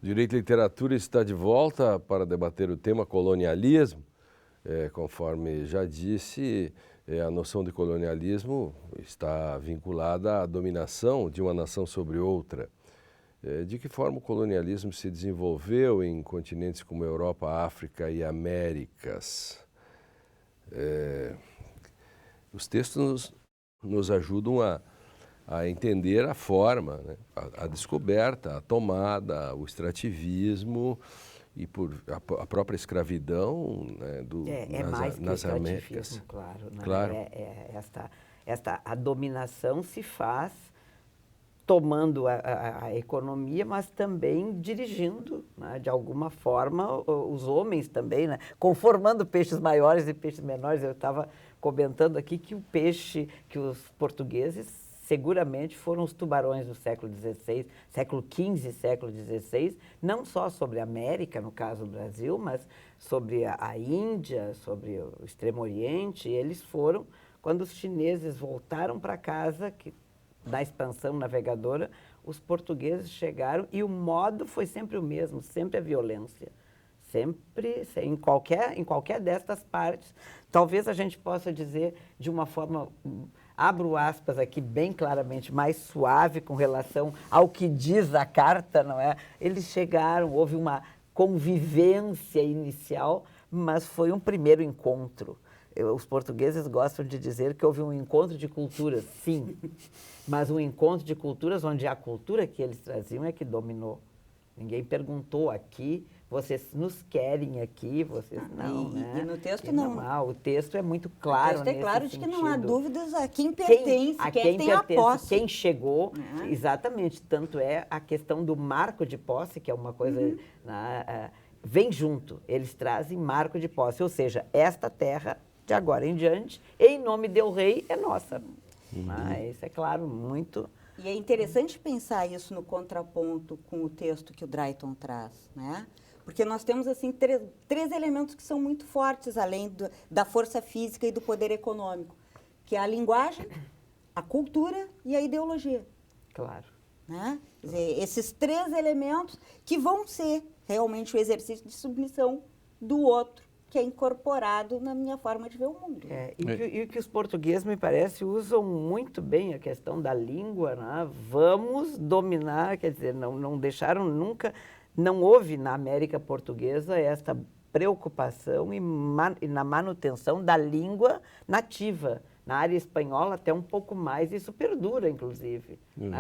Direito e Literatura está de volta para debater o tema colonialismo. Conforme já disse, a noção de colonialismo está vinculada à dominação de uma nação sobre outra. De que forma o colonialismo se desenvolveu em continentes como Europa, África e Américas? Os textos nos ajudam a entender a forma, né? A descoberta, a tomada, o extrativismo e a própria escravidão, né, nas Américas. Claro. Né? Claro. A dominação se faz tomando a economia, mas também dirigindo, né, de alguma forma, os homens também, né, conformando peixes maiores e peixes menores. Eu estava comentando aqui que o peixe que os portugueses seguramente foram os tubarões do século XVI, século XV, século XVI, não só sobre a América, no caso do Brasil, mas sobre a Índia, sobre o Extremo Oriente. Eles foram, quando os chineses voltaram para casa, da expansão navegadora, os portugueses chegaram e o modo foi sempre o mesmo, sempre a violência. Sempre, em qualquer destas partes. Talvez a gente possa dizer de uma forma, abro aspas aqui bem claramente, mais suave com relação ao que diz a carta, não é? Eles chegaram, houve uma convivência inicial, mas foi um primeiro encontro. Os portugueses gostam de dizer que houve um encontro de culturas, sim, mas um encontro de culturas onde a cultura que eles traziam é que dominou. Ninguém perguntou aqui, vocês nos querem aqui, vocês não, né? E no texto não. O texto é muito claro. O texto é claro de sentido. Que não há dúvidas a quem pertence, quem tem a posse. Quem chegou, exatamente. Tanto é a questão do marco de posse, que é uma coisa... vem junto, eles trazem marco de posse, ou seja, esta terra, de agora em diante, em nome do rei, é nossa. Mas, é claro, muito... E é interessante pensar isso no contraponto com o texto que o Drayton traz, né? Porque nós temos, assim, três elementos que são muito fortes, além da força física e do poder econômico, que é a linguagem, a cultura e a ideologia. Claro. Né? Quer dizer, esses três elementos que vão ser realmente o exercício de submissão do outro, que é incorporado na minha forma de ver o mundo. E que os portugueses, me parece, usam muito bem a questão da língua, né? Vamos dominar, quer dizer, não deixaram nunca, não houve na América Portuguesa esta preocupação e na manutenção da língua nativa. Na área espanhola até um pouco mais, isso perdura, inclusive. Né?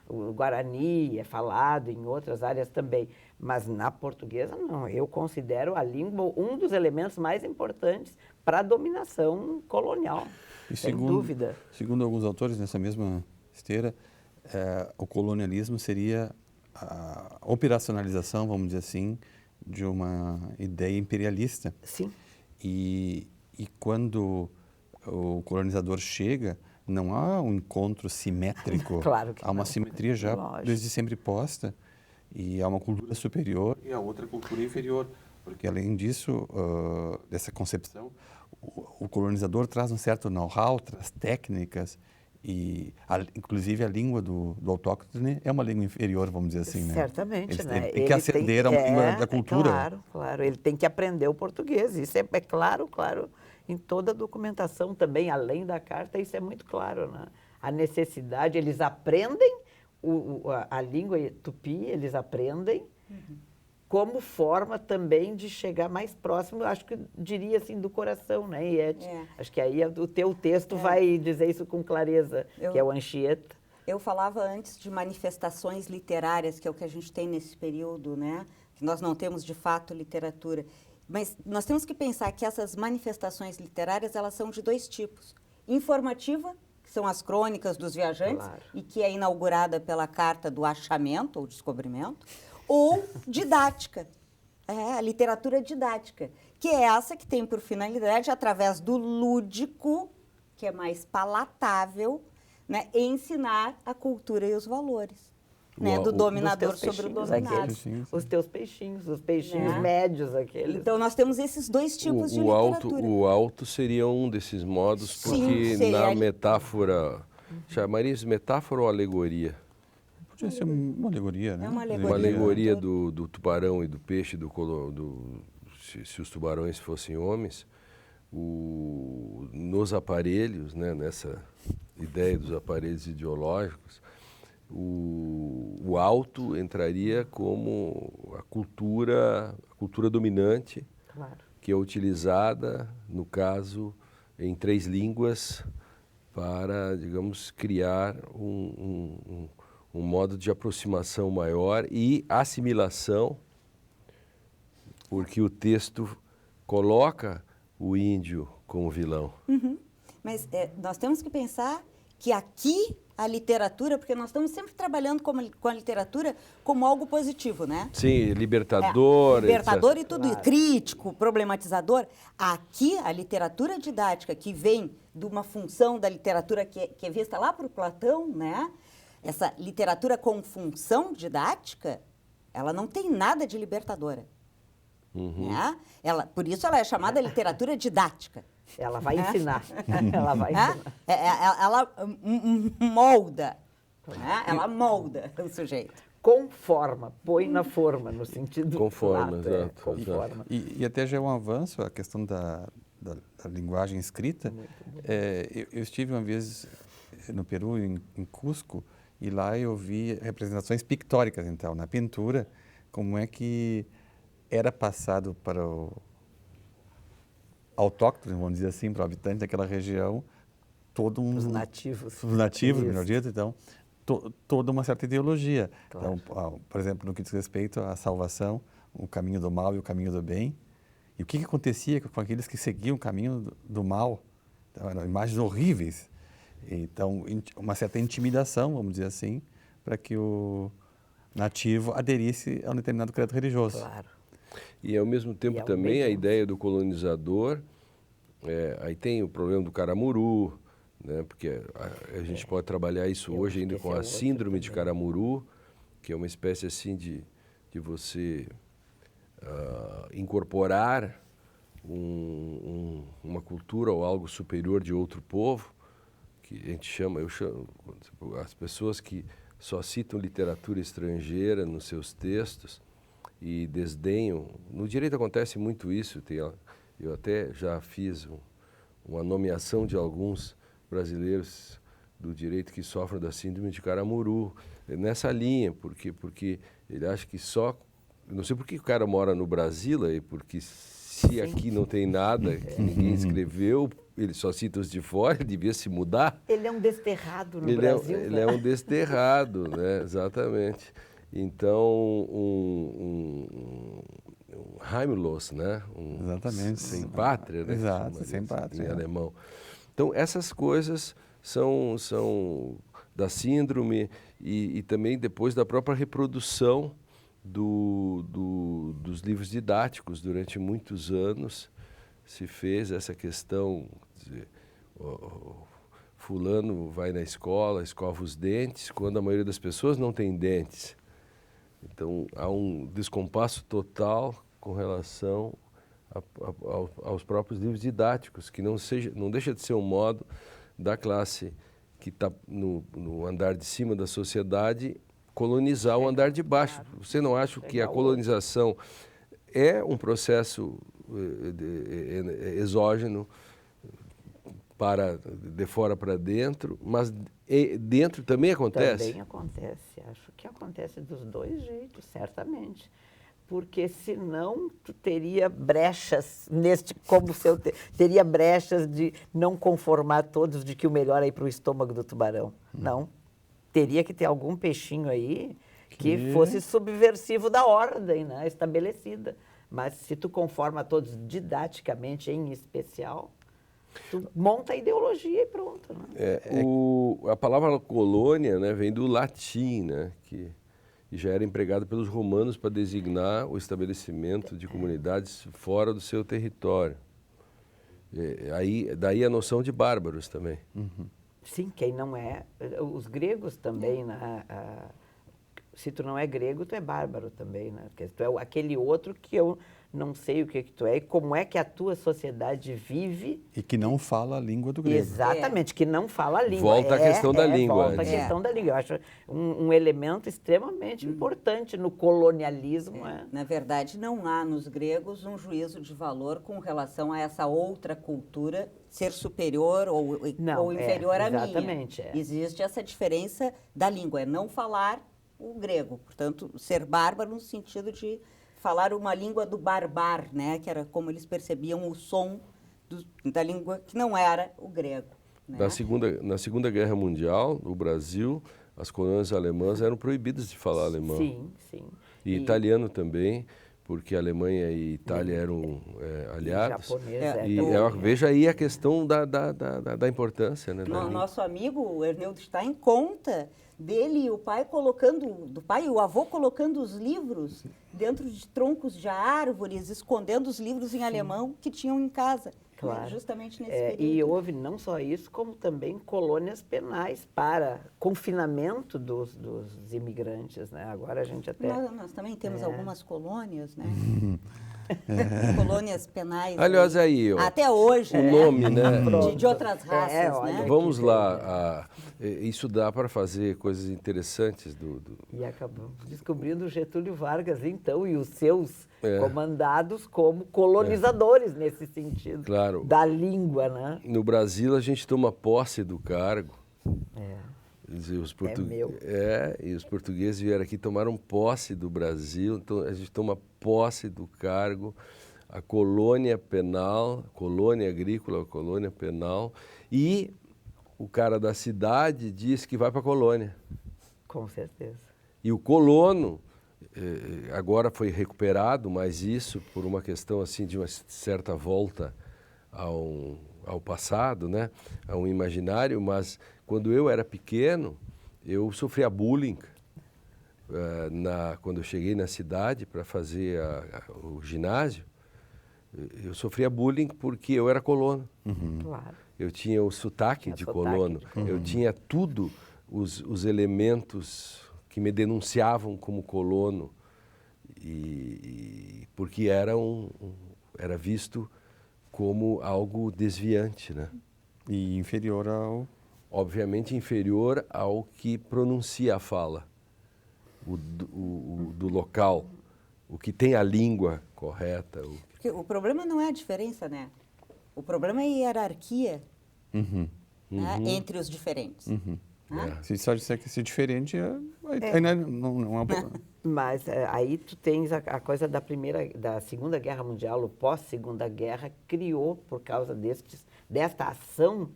O Guarani é falado em outras áreas também, mas na portuguesa não. Eu considero a língua um dos elementos mais importantes para a dominação colonial, sem dúvida. Segundo alguns autores, nessa mesma esteira, o colonialismo seria a operacionalização, vamos dizer assim, de uma ideia imperialista. Sim. E quando o colonizador chega, não há um encontro simétrico. Claro que há uma não. simetria já Lógico. desde sempre posta, e há uma cultura superior e a outra cultura inferior. Porque, além disso, dessa concepção, o colonizador traz um certo know-how, traz técnicas, e inclusive a língua do autóctone é uma língua inferior, vamos dizer assim, né? Certamente, Ele né? tem que ascender a uma língua da cultura. Claro. Ele tem que aprender o português. Isso é claro. Em toda a documentação também, além da carta, isso é muito claro, né? A necessidade, eles aprendem a língua tupi, eles aprendem como forma também de chegar mais próximo, acho que diria assim, do coração, né, Iete? Acho que aí o teu texto vai dizer isso com clareza, que é o Anchieta. Eu falava antes de manifestações literárias, que é o que a gente tem nesse período, né? Que nós não temos, de fato, literatura. Mas nós temos que pensar que essas manifestações literárias, elas são de dois tipos. Informativa, que são as crônicas dos viajantes, e que é inaugurada pela carta do achamento, ou descobrimento, ou didática, a literatura didática, que é essa que tem por finalidade, através do lúdico, que é mais palatável, né, ensinar a cultura e os valores. Né, do dominador sobre o dominado. Os teus peixinhos, os peixinhos médios aqueles. Então, nós temos esses dois tipos de literatura. O alto seria um desses modos, porque na metáfora, chamaria isso metáfora ou alegoria? Podia ser uma alegoria, né? É uma alegoria. Uma alegoria do tubarão e do peixe, se os tubarões fossem homens, nos aparelhos, né, nessa ideia dos aparelhos ideológicos, o alto entraria como a cultura dominante, Claro. que é utilizada, no caso, em 3 línguas para, digamos, criar um modo de aproximação maior e assimilação, porque o texto coloca o índio como vilão. Mas nós temos que pensar que aqui a literatura, porque nós estamos sempre trabalhando com a literatura como algo positivo, né? Sim, libertador. Libertador etc. e tudo isso, crítico, problematizador. Aqui, a literatura didática, que vem de uma função da literatura que é vista lá por Platão, né? Essa literatura com função didática, ela não tem nada de libertadora. Né? Por isso ela é chamada literatura didática. Ela vai ensinar. Ela vai ensinar. Ela molda. Né? Ela molda o sujeito. Conforma, põe na forma, no sentido Conforma, lato, exato, conforma. E até já é um avanço a questão da linguagem escrita. Eu estive uma vez no Peru, em Cusco, e lá eu vi representações pictóricas, então, na pintura, como é que era passado para o autóctone, vamos dizer assim, para o habitante daquela região, Os nativos. Os nativos, Isso. melhor dito, então, toda uma certa ideologia. Claro. Então, por exemplo, no que diz respeito à salvação, o caminho do mal e o caminho do bem. E o que acontecia com aqueles que seguiam o caminho do mal? Então, eram imagens horríveis. Então, uma certa intimidação, vamos dizer assim, para que o nativo aderisse a um determinado credo religioso. Claro. E, ao mesmo tempo, E ao também a mesmo- ideia do colonizador, aí tem o problema do caramuru, né, porque a gente pode trabalhar isso Eu hoje acho ainda que esse com é a outro síndrome de também. caramuru, que é uma espécie assim de você incorporar uma cultura ou algo superior de outro povo, que a gente chama, as pessoas que só citam literatura estrangeira nos seus textos e desdenham. No direito acontece muito isso. Eu até já fiz uma nomeação de alguns brasileiros do direito que sofrem da síndrome de caramuru, nessa linha, porque ele acha que só... Não sei por que o cara mora no Brasil, aí, porque se aqui não tem nada que ninguém escreveu, ele só cita os de fora, ele devia se mudar. Ele é um desterrado no Ele Brasil. ele é um desterrado, né? Exatamente. Então, um heimlos, né? Exatamente. Sem pátria, né? Exato, Chama sem isso pátria. em alemão. Então, essas coisas são da síndrome e também depois da própria reprodução dos livros didáticos. Durante muitos anos se fez essa questão, dizer, fulano vai na escola, escova os dentes, quando a maioria das pessoas não tem dentes. Então, há um descompasso total com relação aos próprios livros didáticos, que não deixa de ser um modo da classe que está no andar de cima da sociedade colonizar o andar de baixo. Claro. Você não acha que a colonização é um processo exógeno de fora para dentro, mas dentro também acontece? Também acontece. Acho que acontece dos dois jeitos, certamente. Porque senão tu teria brechas teria brechas de não conformar todos de que o melhor é ir para o estômago do tubarão. Não. Teria que ter algum peixinho aí que fosse subversivo da ordem, né, estabelecida. Mas se tu conforma todos didaticamente, em especial, tu monta a ideologia e pronto. Né? A palavra colônia, né, vem do latim, né, que já era empregado pelos romanos para designar o estabelecimento de comunidades fora do seu território. Daí a noção de bárbaros também. Uhum. Sim, quem não é. Os gregos também, né? Se tu não é grego, tu é bárbaro também, né? Porque tu é aquele outro que eu não sei o que tu é, e como é que a tua sociedade vive. E que não fala a língua do grego. Exatamente, que não fala a língua. Volta à questão da língua. Volta à questão da língua. Eu acho um elemento extremamente importante no colonialismo. Na verdade, não há nos gregos um juízo de valor com relação a essa outra cultura ser superior ou inferior à minha. Exatamente. Existe essa diferença da língua, é não falar o grego. Portanto, ser bárbaro no sentido de falar uma língua do barbar, né? Que era como eles percebiam o som da língua que não era o grego. Né? Na Segunda Guerra Mundial, no Brasil, as colônias alemãs eram proibidas de falar alemão. Sim, sim. E italiano também, porque a Alemanha e Itália eram aliados. Veja aí a questão da importância. Né, nosso amigo o Erneudo Stein conta dele e o pai o avô colocando os livros dentro de troncos de árvores, escondendo os livros em alemão que tinham em casa. Claro. Justamente nesse período. E houve não só isso, como também colônias penais para confinamento dos imigrantes. Né? Agora a gente até... Nós também temos algumas colônias, né? Colônias penais. Aliás, aí, ó, até hoje. O nome, né? De outras raças, né? Vamos lá. Isso dá para fazer coisas interessantes. E acabamos descobrindo o Getúlio Vargas, então, e os seus comandados como colonizadores nesse sentido. Claro. Da língua, né? No Brasil, a gente toma posse do cargo. E os portugueses vieram aqui e tomaram posse do Brasil, então a gente toma posse do cargo, a colônia penal, colônia agrícola, colônia penal, e o cara da cidade diz que vai para a colônia. Com certeza. E o colono, agora foi recuperado, mas isso por uma questão assim de uma certa volta ao passado, né? A um imaginário, mas quando eu era pequeno, eu sofria bullying. Quando eu cheguei na cidade para fazer o ginásio, eu sofria bullying porque eu era colono. Claro. Eu tinha o sotaque de colono, eu tinha tudo, os elementos que me denunciavam como colono, porque era visto como algo desviante, né? E inferior ao... Obviamente inferior ao que pronuncia a fala, do local, o que tem a língua correta. Porque o problema não é a diferença, né? O problema é a hierarquia né? Entre os diferentes. Né? Se só disser que ser diferente, aí não é um problema. Mas aí tu tens a coisa da Segunda Guerra Mundial, o pós-Segunda Guerra, criou, por causa desta ação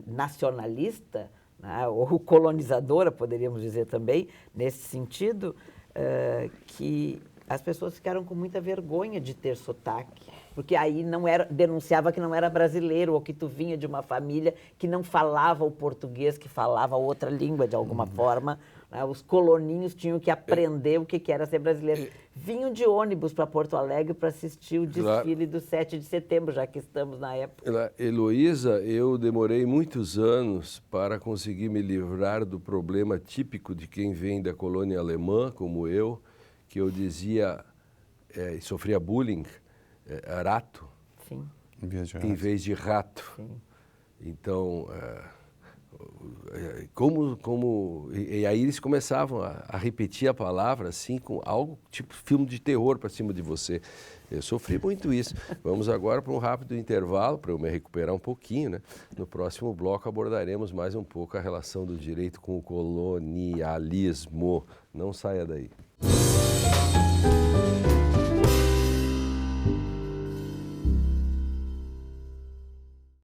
nacionalista, né, ou colonizadora, poderíamos dizer também, nesse sentido, que as pessoas ficaram com muita vergonha de ter sotaque, porque aí denunciava que não era brasileiro, ou que tu vinha de uma família que não falava o português, que falava outra língua de alguma forma. Né? Os coloninhos tinham que aprender o que era ser brasileiro. Vinham de ônibus para Porto Alegre para assistir o desfile do 7 de setembro, já que estamos na época. Heloísa, eu demorei muitos anos para conseguir me livrar do problema típico de quem vem da colônia alemã, como eu, que eu dizia, e sofria bullying, rato, Sim. em vez de rato. Sim. Então, e aí eles começavam a repetir a palavra assim, com algo tipo filme de terror para cima de você. Eu sofri muito isso. Vamos agora para um rápido intervalo, para eu me recuperar um pouquinho, né? No próximo bloco abordaremos mais um pouco a relação do direito com o colonialismo. Não saia daí.